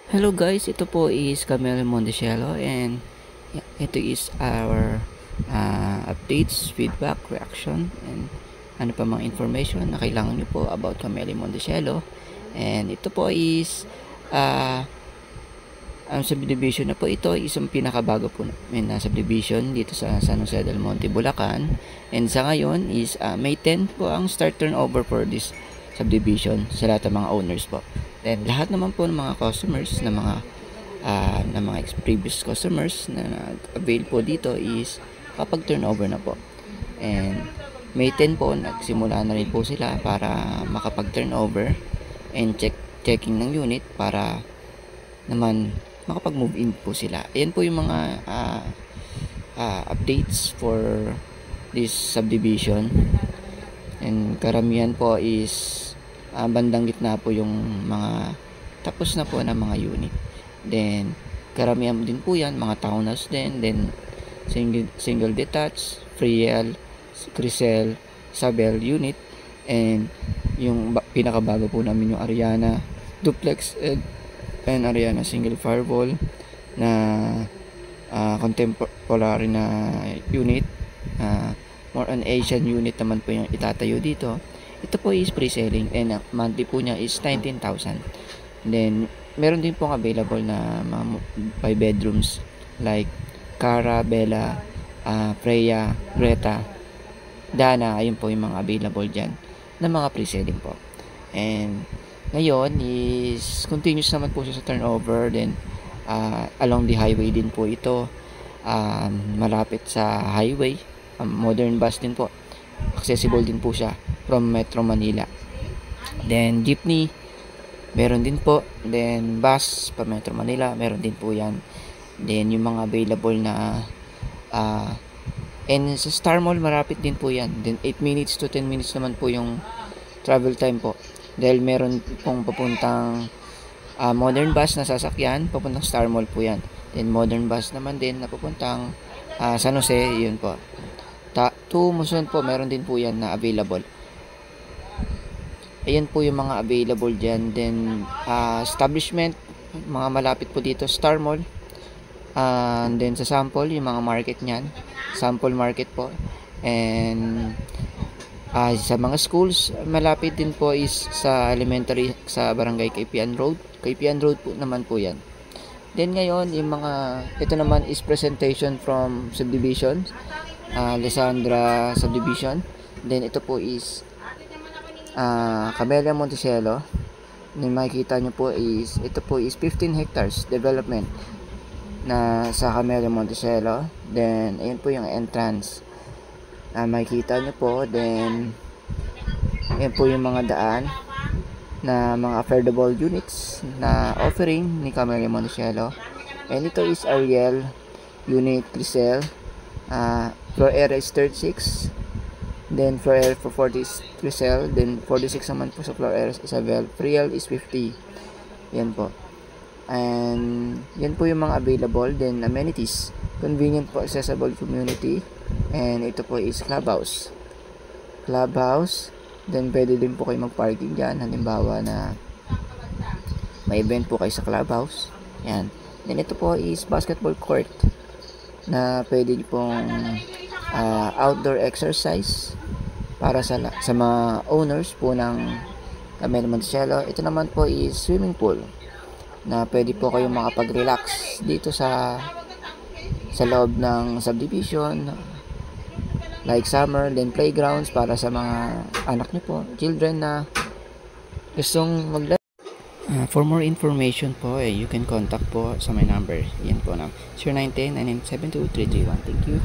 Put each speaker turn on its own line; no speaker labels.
Hello guys, ito po is Camille Mondesielo and ito is our updates, feedback, reaction and ano pa mga information na kailangan nyo po about Camille Mondesielo. And ito po is ang subdivision na po ito, isang pinakabago po namin na subdivision dito sa San Jose del Monte, Bulacan. And sa ngayon is May 10 po ang start turnover for this subdivision sa lahat ng mga owners po. Then lahat naman po ng mga customers na mga previous customers na nag-avail po dito is kapag turnover na po. And May 10 po nagsimula na rin po sila para makapag-turnover and checking ng unit para naman makapag-move in po sila. Ayan po yung mga updates for this subdivision. And karamihan po is bandang gitna po yung mga tapos na po na mga unit. Then karamihan din po yan mga townhouse din, then single detached, freehold, Crisel, Sabel unit, and yung pinakabago po namin yung Ariana duplex and Ariana single firewall na contemporary na unit. More on Asian unit naman po yung itatayo dito. Ito po is pre-selling and monthly po niya is 19,000. Then meron din pong available na mga 5 bedrooms like Cara, Bella, Freya, Greta, Dana. Ayun po yung mga available dyan na mga pre-selling po. And ngayon is continuous naman po siya sa turnover. Then along the highway din po ito, malapit sa highway. Modern bus din po, accessible din po siya from Metro Manila. Then jeepney meron din po, then bus pa Metro Manila meron din po yan. Then yung mga available na and sa Star Mall malapit din po yan. Then 8 minutes to 10 minutes naman po yung travel time po, dahil meron pong papuntang modern bus na sasakyan papuntang Star Mall po yan. Then modern bus naman din na papuntang San Jose, yun po. To Muson po meron din po yan na available. Ayan po yung mga available dyan. Then establishment, mga malapit po dito Star Mall, and then sa sample yung mga market nyan, sample market po. And sa mga schools malapit din po is sa elementary sa barangay Kaipian Road po naman po yan. Then ngayon yung mga ito naman is presentation from subdivision, Lisandra subdivision. Then ito po is Camellia Mondesielo. Makikita nyo po is ito po is 15 hectares development na sa Camellia Mondesielo. Then ayun po yung entrance, makikita nyo po. Then ayun po yung mga daan na mga affordable units na offering ni Camellia Mondesielo. And ito is Ariel unit Crisel, floor area is 36, then floor area for 40 is Crisel, then 46 naman po sa floor area is Isabel, Friel is 50. Yan po. And yan po yung mga available. Then amenities, convenient po, accessible community, and ito po is clubhouse. Then pwede din po kayo mag-parking dyan, halimbawa na may event po kayo sa clubhouse. Yan. Then ito po is basketball court na pwede pong outdoor exercise para sa mga owners po ng Camellia Mondesielo. Ito naman po is swimming pool na pwede po kayong makapag-relax dito sa loob ng subdivision, like summer. Then playgrounds para sa mga anak niyo po, children na gustong maglaro. For more information po, you can contact po sa my number. Yan po na 0910-9972331. Thank you.